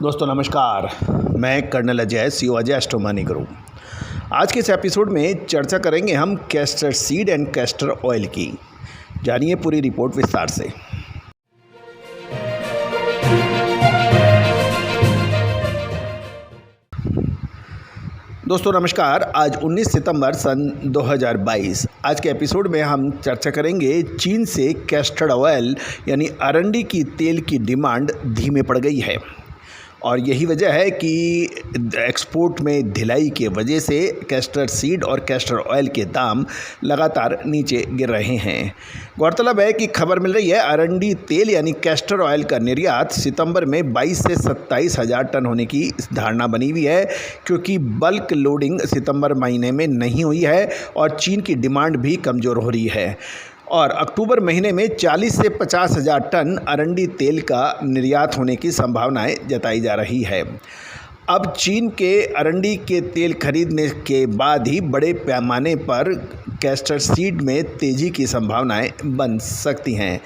दोस्तों नमस्कार, मैं colonel Ajay CO Ajay astro money group. आज के इस एपिसोड में चर्चा करेंगे हम castor seed and castor oil की। जानिए पूरी रिपोर्ट विस्तार से। दोस्तों नमस्कार, आज 19 सितंबर सन 2022। आज के एपिसोड में हम चर्चा करेंगे चीन से कैस्टर ऑयल यानी अरंडी की तेल की डिमांड धीमे पड़ गई है और यही वजह है कि एक्सपोर्ट में ढिलाई के वजह से कैस्टर सीड और कैस्टर ऑयल के दाम लगातार नीचे गिर रहे हैं। गौरतलब है कि खबर मिल रही है अरंडी तेल यानी कैस्टर ऑयल का निर्यात सितंबर में 22 से 27 हज़ार टन होने की धारणा बनी हुई है, क्योंकि बल्क लोडिंग सितंबर महीने में नहीं हुई है और चीन की डिमांड भी कमज़ोर हो रही है और अक्टूबर महीने में 40 से 50 हज़ार टन अरंडी तेल का निर्यात होने की संभावनाएं जताई जा रही है। अब चीन के अरंडी के तेल खरीदने के बाद ही बड़े पैमाने पर कैस्टर सीड में तेज़ी की संभावनाएं बन सकती हैं।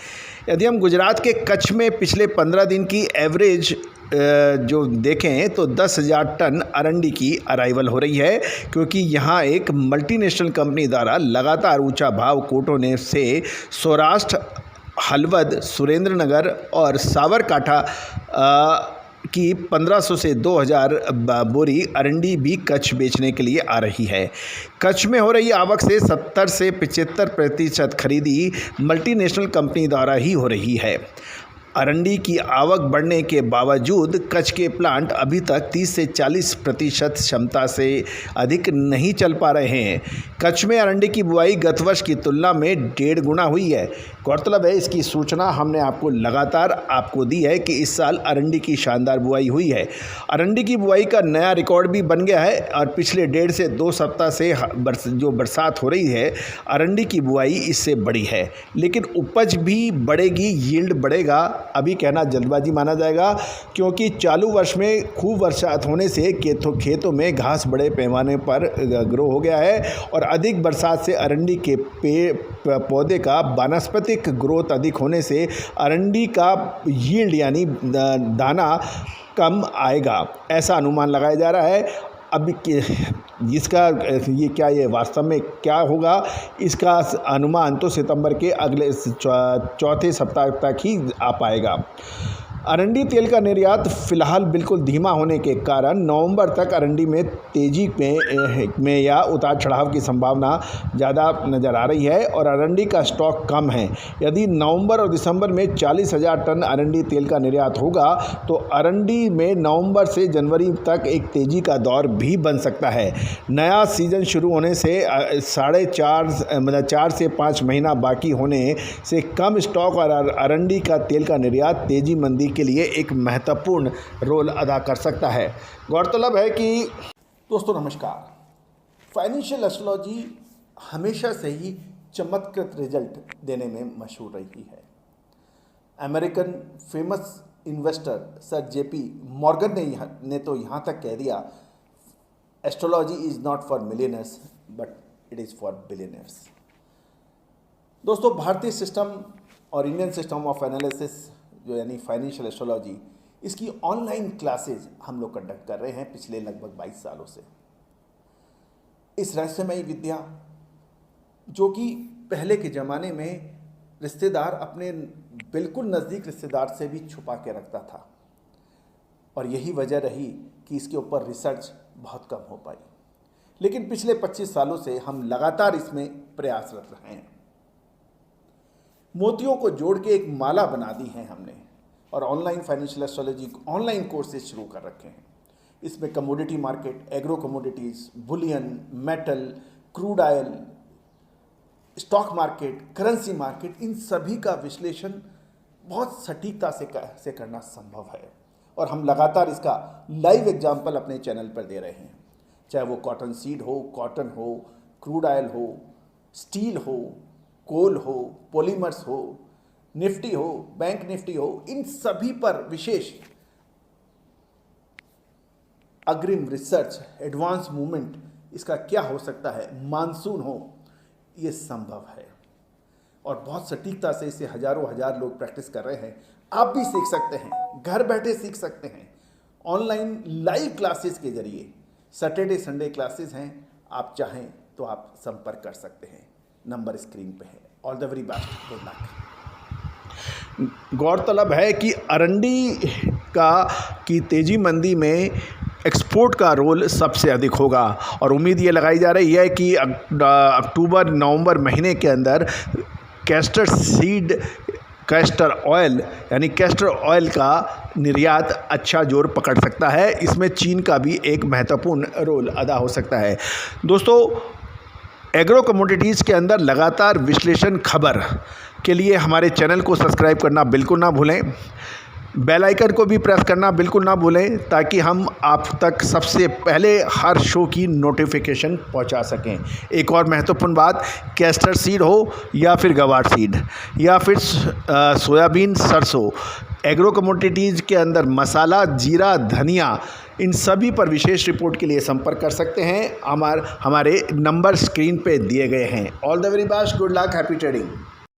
यदि हम गुजरात के कच्छ में पिछले 15 दिन की एवरेज जो देखें तो 10,000 टन अरंडी की अराइवल हो रही है, क्योंकि यहाँ एक मल्टीनेशनल कंपनी द्वारा लगातार ऊंचा भाव कोटों से सौराष्ट्र, हलवद, सुरेंद्रनगर और साबरकांठा की 1500 से 2000 बोरी अरंडी भी कच्छ बेचने के लिए आ रही है। कच्छ में हो रही आवक से 70 से 75% खरीदी मल्टीनेशनल कंपनी द्वारा ही हो रही है। अरंडी की आवक बढ़ने के बावजूद कच्छ के प्लांट अभी तक 30 से 40% क्षमता से अधिक नहीं चल पा रहे हैं। कच्छ में अरंडी की बुआई गत वर्ष की तुलना में 1.5 गुना हुई है। गौरतलब है, इसकी सूचना हमने लगातार आपको दी है कि इस साल अरंडी की शानदार बुआई हुई है। अरंडी की बुआई का नया रिकॉर्ड भी बन गया है और पिछले 1.5 से 2 सप्ताह से जो बरसात हो रही है, अरंडी की बुआई इससे बड़ी है, लेकिन उपज भी बढ़ेगी, यील्ड बढ़ेगा। अभी कहना जल्दबाजी माना जाएगा, क्योंकि चालू वर्ष में खूब बरसात होने से खेतों में घास बड़े पैमाने पर ग्रो हो गया है और अधिक बरसात से अरंडी के पौधे का वानस्पतिक ग्रोथ अधिक होने से अरंडी का यील्ड यानी दाना कम आएगा, ऐसा अनुमान लगाया जा रहा है। अब ये वास्तव में क्या होगा, इसका अनुमान तो सितंबर के अगले चौथे सप्ताह तक ही आ पाएगा। अरंडी तेल का निर्यात फिलहाल बिल्कुल धीमा होने के कारण नवंबर तक अरंडी में तेज़ी में या उतार चढ़ाव की संभावना ज़्यादा नज़र आ रही है और अरंडी का स्टॉक कम है। यदि नवंबर और दिसंबर में 40,000 टन अरंडी तेल का निर्यात होगा तो अरंडी में नवंबर से जनवरी तक एक तेज़ी का दौर भी बन सकता है। नया सीज़न शुरू होने से 4 से 5 महीना बाकी होने से कम स्टॉक और अरंडी का तेल का निर्यात तेज़ी मंदी के लिए एक महत्वपूर्ण रोल अदा कर सकता है। गौरतलब है कि दोस्तों नमस्कार, फाइनेंशियल एस्ट्रोलॉजी हमेशा से ही चमत्कृत रिजल्ट देने में मशहूर रही है। American famous investor sir JP Morgan ने तो यहाँ तक कह दिया, astrology is not for millionaires but it is for billionaires. दोस्तों, भारतीय सिस्टम और इंडियन सिस्टम ऑफ एनालिसिस जो यानी फाइनेंशियल एस्ट्रोलॉजी, इसकी ऑनलाइन क्लासेज हम लोग कंडक्ट कर रहे हैं पिछले लगभग 22 सालों से। इस रहस्यमयी विद्या जो कि पहले के ज़माने में रिश्तेदार अपने बिल्कुल नज़दीक रिश्तेदार से भी छुपा के रखता था और यही वजह रही कि इसके ऊपर रिसर्च बहुत कम हो पाई, लेकिन पिछले 25 सालों से हम लगातार इसमें प्रयासरत रहे हैं। मोतियों को जोड़ के एक माला बना दी है हमने और online financial astrology online courses शुरू कर रखे हैं। इसमें commodity market, agro commodities, bullion, metal, crude oil, stock market, currency market, इन सभी का विश्लेषण बहुत सटीकता से करना संभव है और हम लगातार इसका लाइव एग्जाम्पल अपने चैनल पर दे रहे हैं। चाहे वो कॉटन सीड हो, कॉटन हो, क्रूड ऑयल हो, स्टील हो, कोल हो, पॉलीमर्स हो, निफ्टी हो, बैंक निफ्टी हो, इन सभी पर विशेष अग्रिम रिसर्च, एडवांस मूवमेंट, इसका क्या हो सकता है, मानसून हो, ये संभव है और बहुत सटीकता से इसे हजारों हजार लोग प्रैक्टिस कर रहे हैं। आप भी सीख सकते हैं, घर बैठे सीख सकते हैं। ऑनलाइन लाइव क्लासेस के जरिए। सैटरडे संडे क्लासेस हैं, आप चाहें तो आप संपर्क कर सकते हैं, नंबर स्क्रीन पे है। All the very best, good luck. गौरतलब है कि अरंडी की तेजी मंदी में एक्सपोर्ट का रोल सबसे अधिक होगा और उम्मीद ये लगाई जा रही है कि अक्टूबर नवंबर महीने के अंदर कैस्टर ऑयल यानी कैस्टर ऑयल का निर्यात अच्छा जोर पकड़ सकता है। इसमें चीन का भी एक महत्वपूर्ण रोल अदा हो सकता है। दोस्तों, एग्रो कमोडिटीज़ के अंदर लगातार विश्लेषण खबर के लिए हमारे चैनल को सब्सक्राइब करना बिल्कुल ना भूलें, बेल आइकन को भी प्रेस करना बिल्कुल ना भूलें, ताकि हम आप तक सबसे पहले हर शो की नोटिफिकेशन पहुंचा सकें। एक और महत्वपूर्ण बात, कैस्टर सीड हो या फिर गवार सीड या फिर सोयाबीन, सरसों, एग्रो कमोडिटीज़ के अंदर मसाला, जीरा, धनिया, इन सभी पर विशेष रिपोर्ट के लिए संपर्क कर सकते हैं। हमारे नंबर स्क्रीन पे दिए गए हैं। All the very best, good luck, happy trading.